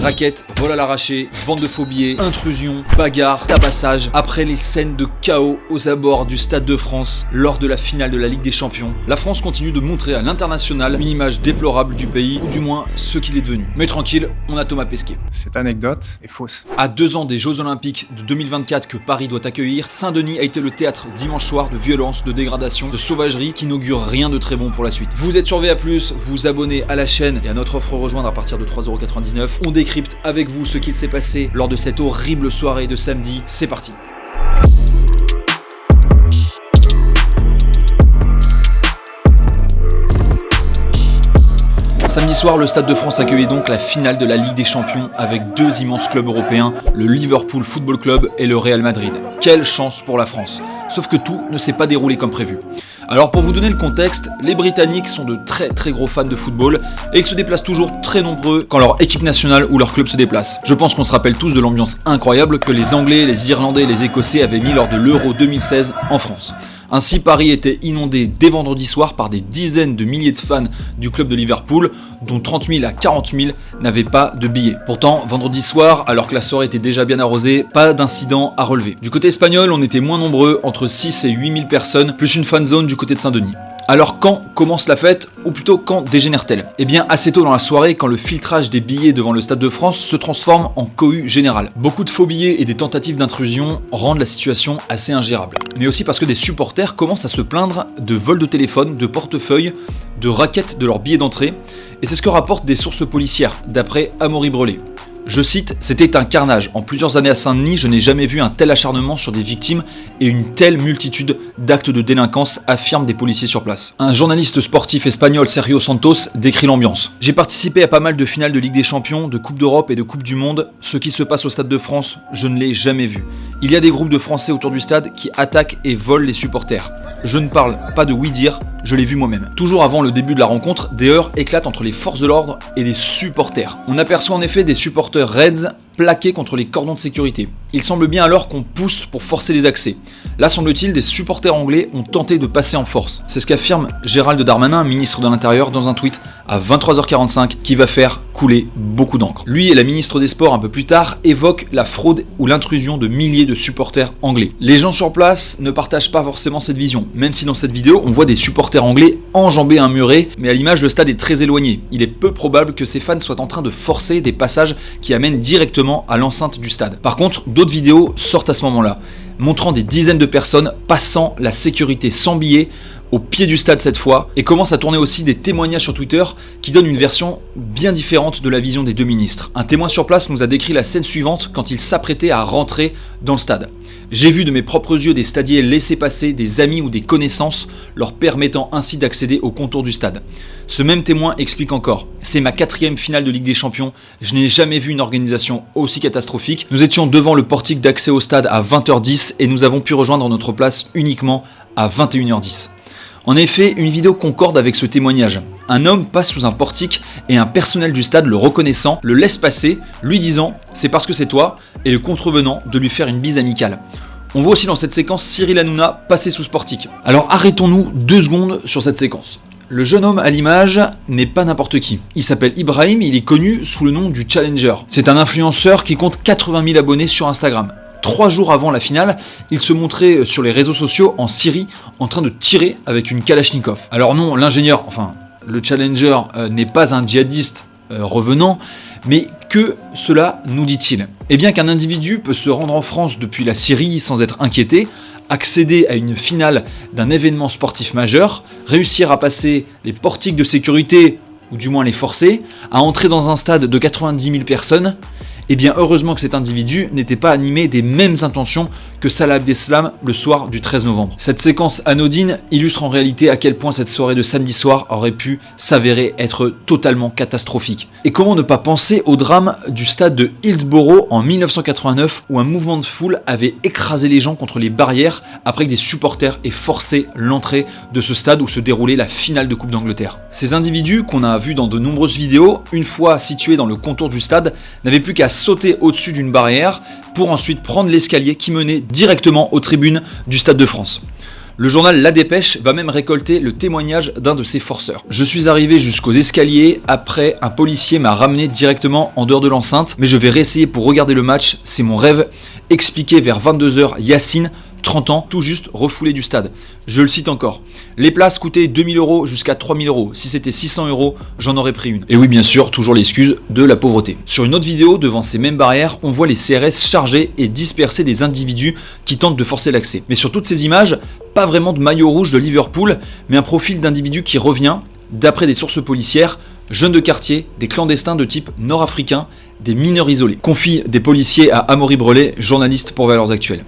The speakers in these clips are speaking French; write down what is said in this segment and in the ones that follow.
Raquettes, vol à l'arraché, vente de faux billets, intrusion, bagarre, tabassage. Après les scènes de chaos aux abords du Stade de France lors de la finale de la Ligue des Champions, la France continue de montrer à l'international une image déplorable du pays, ou du moins ce qu'il est devenu. Mais tranquille, on a Thomas Pesquet. Cette anecdote est fausse. À 2 ans des Jeux Olympiques de 2024 que Paris doit accueillir, Saint-Denis a été le théâtre dimanche soir de violences, de dégradations, de sauvagerie qui n'augurent rien de très bon pour la suite. Vous êtes sur VA+, vous abonnez à la chaîne et à notre offre rejoindre à partir de 3,99€. On décrypte avec vous ce qu'il s'est passé lors de cette horrible soirée de samedi. C'est parti. Samedi soir, le Stade de France accueillait donc la finale de la Ligue des Champions avec 2 immenses clubs européens, le Liverpool Football Club et le Real Madrid. Quelle chance pour la France! Sauf que tout ne s'est pas déroulé comme prévu. Alors pour vous donner le contexte, les Britanniques sont de très gros fans de football et ils se déplacent toujours très nombreux quand leur équipe nationale ou leur club se déplace. Je pense qu'on se rappelle tous de l'ambiance incroyable que les Anglais, les Irlandais et les Écossais avaient mis lors de l'Euro 2016 en France. Ainsi, Paris était inondé dès vendredi soir par des dizaines de milliers de fans du club de Liverpool, dont 30 000 à 40 000 n'avaient pas de billets. Pourtant, vendredi soir, alors que la soirée était déjà bien arrosée, pas d'incident à relever. Du côté espagnol, on était moins nombreux, entre 6 et 8 000 personnes, plus une fan zone du côté de Saint-Denis. Alors quand commence la fête, ou plutôt quand dégénère-t-elle? Eh bien assez tôt dans la soirée, quand le filtrage des billets devant le Stade de France se transforme en cohue générale. Beaucoup de faux billets et des tentatives d'intrusion rendent la situation assez ingérable. Mais aussi parce que des supporters commencent à se plaindre de vols de téléphone, de portefeuilles, de raquettes de leurs billets d'entrée. Et c'est ce que rapportent des sources policières, d'après Amaury Brelet. Je cite, « C'était un carnage. En plusieurs années à Saint-Denis, je n'ai jamais vu un tel acharnement sur des victimes et une telle multitude d'actes de délinquance », affirment des policiers sur place. Un journaliste sportif espagnol, Sergio Santos, décrit l'ambiance. « J'ai participé à pas mal de finales de Ligue des Champions, de Coupe d'Europe et de Coupe du Monde. Ce qui se passe au Stade de France, je ne l'ai jamais vu. Il y a des groupes de Français autour du stade qui attaquent et volent les supporters. Je ne parle pas de oui-dire, je l'ai vu moi-même. » Toujours avant le début de la rencontre, des heurts éclatent entre les forces de l'ordre et des supporters. On aperçoit en effet des supporters Reds plaqués contre les cordons de sécurité. Il semble bien alors qu'on pousse pour forcer les accès. Là, semble-t-il, des supporters anglais ont tenté de passer en force. C'est ce qu'affirme Gérald Darmanin, ministre de l'Intérieur, dans un tweet à 23h45 qui va faire couler beaucoup d'encre. Lui et la ministre des Sports, un peu plus tard, évoquent la fraude ou l'intrusion de milliers de supporters anglais. Les gens sur place ne partagent pas forcément cette vision, même si dans cette vidéo, on voit des supporters anglais enjamber un muret, mais à l'image, le stade est très éloigné. Il est peu probable que ces fans soient en train de forcer des passages qui amènent directement à l'enceinte du stade. Par contre, d'autres vidéos sortent à ce moment-là, montrant des dizaines de personnes passant la sécurité sans billets au pied du stade cette fois, et commencent à tourner aussi des témoignages sur Twitter qui donnent une version bien différente de la vision des 2 ministres. Un témoin sur place nous a décrit la scène suivante quand il s'apprêtait à rentrer dans le stade. « J'ai vu de mes propres yeux des stadiers laisser passer des amis ou des connaissances, leur permettant ainsi d'accéder au contour du stade. » Ce même témoin explique encore « C'est ma 4e finale de Ligue des Champions, je n'ai jamais vu une organisation aussi catastrophique. Nous étions devant le portique d'accès au stade à 20h10 et nous avons pu rejoindre notre place uniquement à 21h10. » En effet, une vidéo concorde avec ce témoignage. Un homme passe sous un portique et un personnel du stade le reconnaissant, le laisse passer, lui disant « c'est parce que c'est toi » et le contrevenant de lui faire une bise amicale. On voit aussi dans cette séquence Cyril Hanouna passer sous ce portique. Alors arrêtons-nous 2 secondes sur cette séquence. Le jeune homme à l'image n'est pas n'importe qui. Il s'appelle Ibrahim et il est connu sous le nom du Challenger. C'est un influenceur qui compte 80 000 abonnés sur Instagram. 3 jours avant la finale, il se montrait sur les réseaux sociaux en Syrie en train de tirer avec une Kalachnikov. Alors non, l'ingénieur, enfin le Challenger n'est pas un djihadiste revenant, mais que cela nous dit-il? Eh bien qu'un individu peut se rendre en France depuis la Syrie sans être inquiété, accéder à une finale d'un événement sportif majeur, réussir à passer les portiques de sécurité, ou du moins les forcer, à entrer dans un stade de 90 000 personnes, eh bien heureusement que cet individu n'était pas animé des mêmes intentions que Salah Abdeslam le soir du 13 novembre. Cette séquence anodine illustre en réalité à quel point cette soirée de samedi soir aurait pu s'avérer être totalement catastrophique. Et comment ne pas penser au drame du stade de Hillsborough en 1989 où un mouvement de foule avait écrasé les gens contre les barrières après que des supporters aient forcé l'entrée de ce stade où se déroulait la finale de Coupe d'Angleterre. Ces individus qu'on a vus dans de nombreuses vidéos, une fois situés dans le contour du stade, n'avaient plus qu'à sauter au-dessus d'une barrière pour ensuite prendre l'escalier qui menait directement aux tribunes du Stade de France. Le journal La Dépêche va même récolter le témoignage d'un de ses forceurs. Je suis arrivé jusqu'aux escaliers, après un policier m'a ramené directement en dehors de l'enceinte, mais je vais réessayer pour regarder le match, c'est mon rêve, expliqué vers 22h Yacine, 30 ans, tout juste refoulé du stade. Je le cite encore. Les places coûtaient 2000 € jusqu'à 3000 €. Si c'était 600 €, j'en aurais pris une. Et oui, bien sûr, toujours l'excuse de la pauvreté. Sur une autre vidéo, devant ces mêmes barrières, on voit les CRS charger et disperser des individus qui tentent de forcer l'accès. Mais sur toutes ces images, pas vraiment de maillot rouge de Liverpool, mais un profil d'individu qui revient, d'après des sources policières, jeunes de quartier, des clandestins de type nord-africain, des mineurs isolés. Confie des policiers à Amaury Brelet, journaliste pour Valeurs Actuelles.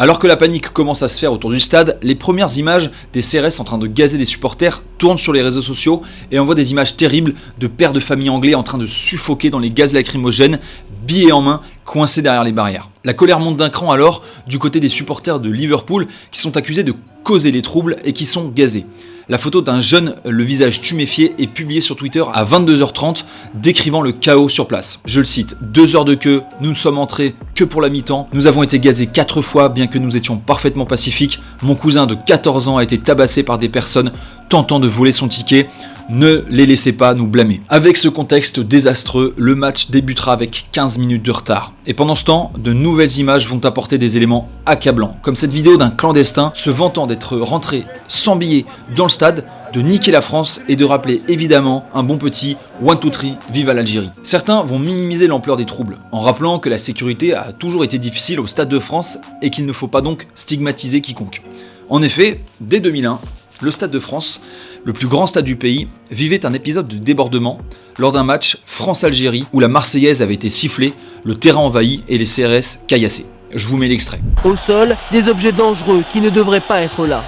Alors que la panique commence à se faire autour du stade, les premières images des CRS en train de gazer des supporters tournent sur les réseaux sociaux et envoient des images terribles de pères de famille anglais en train de suffoquer dans les gaz lacrymogènes, billets en main, coincés derrière les barrières. La colère monte d'un cran alors du côté des supporters de Liverpool qui sont accusés de causer les troubles et qui sont gazés. La photo d'un jeune, le visage tuméfié, est publiée sur Twitter à 22h30, décrivant le chaos sur place. Je le cite, 2 heures de queue, nous ne sommes entrés que pour la mi-temps, nous avons été gazés 4 fois bien que nous étions parfaitement pacifiques, mon cousin de 14 ans a été tabassé par des personnes tentant de voler son ticket, ne les laissez pas nous blâmer. Avec ce contexte désastreux, le match débutera avec 15 minutes de retard. Et pendant ce temps, de nouvelles images vont apporter des éléments accablants, comme cette vidéo d'un clandestin se vantant d'être rentré sans billet dans le stade, de niquer la France et de rappeler évidemment un bon petit 1, 2, 3, vive à l'Algérie. Certains vont minimiser l'ampleur des troubles, en rappelant que la sécurité a toujours été difficile au Stade de France et qu'il ne faut pas donc stigmatiser quiconque. En effet, dès 2001, le Stade de France, le plus grand stade du pays, vivait un épisode de débordement lors d'un match France-Algérie où la Marseillaise avait été sifflée, le terrain envahi et les CRS caillassés. Je vous mets l'extrait. Au sol, des objets dangereux qui ne devraient pas être là.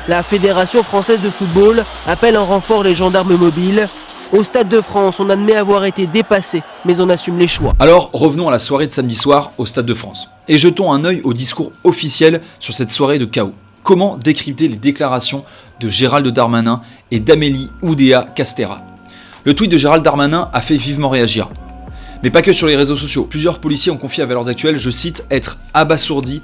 La Fédération française de football appelle en renfort les gendarmes mobiles. Au Stade de France, on admet avoir été dépassé, mais on assume les choix. Alors, revenons à la soirée de samedi soir au Stade de France. Et jetons un œil au discours officiel sur cette soirée de chaos. Comment décrypter les déclarations de Gérald Darmanin et d'Amélie Oudéa-Castéra? Le tweet de Gérald Darmanin a fait vivement réagir. Mais pas que sur les réseaux sociaux. Plusieurs policiers ont confié à Valeurs Actuelles, je cite, être abasourdis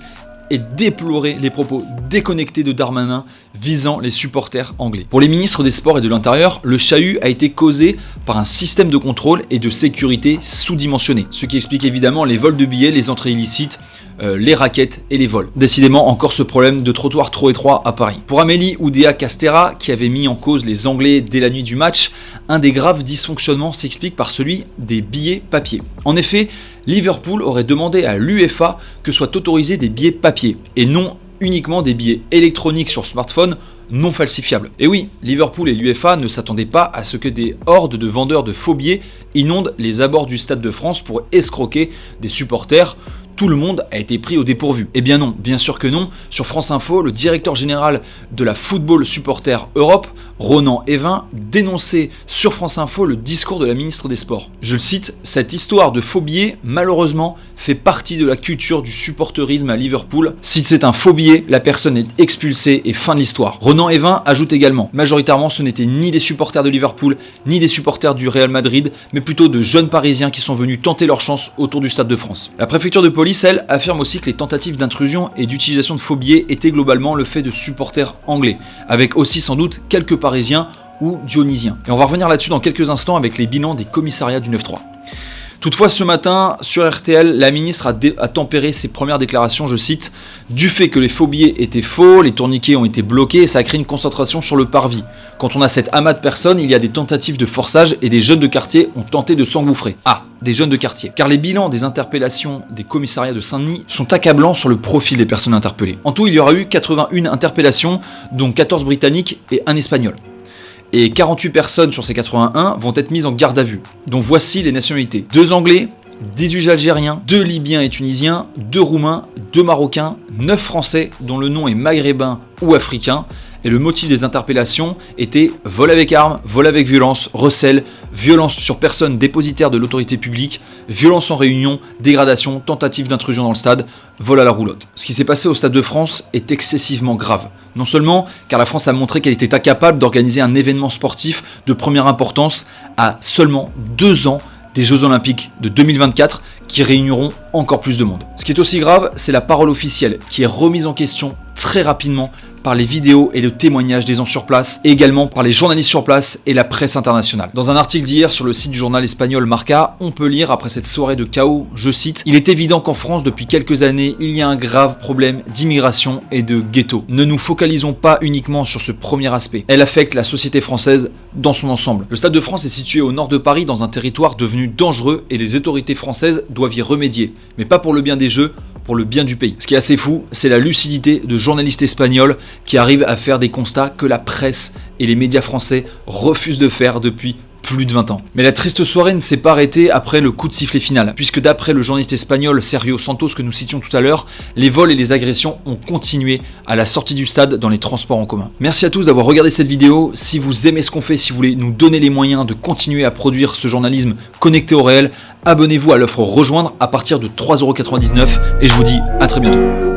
et déplorer les propos déconnectés de Darmanin visant les supporters anglais. Pour les ministres des Sports et de l'Intérieur, le chahut a été causé par un système de contrôle et de sécurité sous-dimensionné, ce qui explique évidemment les vols de billets, les entrées illicites, les raquettes et les vols. Décidément encore ce problème de trottoir trop étroit à Paris. Pour Amélie Oudéa-Castéra, qui avait mis en cause les Anglais dès la nuit du match, un des graves dysfonctionnements s'explique par celui des billets papier. En effet, Liverpool aurait demandé à l'UEFA que soient autorisés des billets papier et non uniquement des billets électroniques sur smartphone non falsifiables. Et oui, Liverpool et l'UEFA ne s'attendaient pas à ce que des hordes de vendeurs de faux billets inondent les abords du Stade de France pour escroquer des supporters. Tout le monde a été pris au dépourvu. Eh bien non, bien sûr que non. Sur France Info, le directeur général de la Football Supporter Europe, Ronan Evin, dénonçait sur France Info le discours de la ministre des Sports. Je le cite, « Cette histoire de faux billets, malheureusement, fait partie de la culture du supporterisme à Liverpool. Si c'est un faux billet, la personne est expulsée et fin de l'histoire. » Ronan Evin ajoute également, majoritairement ce n'étaient ni des supporters de Liverpool, ni des supporters du Real Madrid, mais plutôt de jeunes Parisiens qui sont venus tenter leur chance autour du Stade de France. La préfecture de police, elle, affirme aussi que les tentatives d'intrusion et d'utilisation de faux billets étaient globalement le fait de supporters anglais, avec aussi sans doute quelques Parisiens ou Dionysiens. Et on va revenir là-dessus dans quelques instants avec les bilans des commissariats du 9-3. Toutefois, ce matin, sur RTL, la ministre a tempéré ses premières déclarations, je cite, « Du fait que les faux billets étaient faux, les tourniquets ont été bloqués et ça a créé une concentration sur le parvis. Quand on a cet amas de personnes, il y a des tentatives de forçage et des jeunes de quartier ont tenté de s'engouffrer. » Ah, des jeunes de quartier. Car les bilans des interpellations des commissariats de Saint-Denis sont accablants sur le profil des personnes interpellées. En tout, il y aura eu 81 interpellations, dont 14 britanniques et un espagnol. Et 48 personnes sur ces 81 vont être mises en garde à vue, dont voici les nationalités. 2 Anglais, 18 Algériens, 2 Libyens et Tunisiens, 2 Roumains, 2 Marocains, 9 Français dont le nom est maghrébin ou africain. Et le motif des interpellations était vol avec arme, vol avec violence, recel, violence sur personne dépositaire de l'autorité publique, violence en réunion, dégradation, tentative d'intrusion dans le stade, vol à la roulotte. Ce qui s'est passé au Stade de France est excessivement grave. Non seulement car la France a montré qu'elle était incapable d'organiser un événement sportif de première importance à seulement 2 ans des Jeux Olympiques de 2024 qui réuniront encore plus de monde. Ce qui est aussi grave, c'est la parole officielle qui est remise en question très rapidement par les vidéos et le témoignage des gens sur place, et également par les journalistes sur place et la presse internationale. Dans un article d'hier sur le site du journal espagnol Marca, on peut lire après cette soirée de chaos, je cite, « Il est évident qu'en France, depuis quelques années, il y a un grave problème d'immigration et de ghetto. Ne nous focalisons pas uniquement sur ce premier aspect. Elle affecte la société française dans son ensemble. Le Stade de France est situé au nord de Paris dans un territoire devenu dangereux et les autorités françaises doivent y remédier. Mais pas pour le bien des jeux, pour le bien du pays. » Ce qui est assez fou, c'est la lucidité de journalistes espagnols qui arrivent à faire des constats que la presse et les médias français refusent de faire depuis plus de 20 ans. Mais la triste soirée ne s'est pas arrêtée après le coup de sifflet final, puisque d'après le journaliste espagnol Sergio Santos que nous citions tout à l'heure, les vols et les agressions ont continué à la sortie du stade dans les transports en commun. Merci à tous d'avoir regardé cette vidéo. Si vous aimez ce qu'on fait, si vous voulez nous donner les moyens de continuer à produire ce journalisme connecté au réel, abonnez-vous à l'offre Rejoindre à partir de 3,99 € et je vous dis à très bientôt.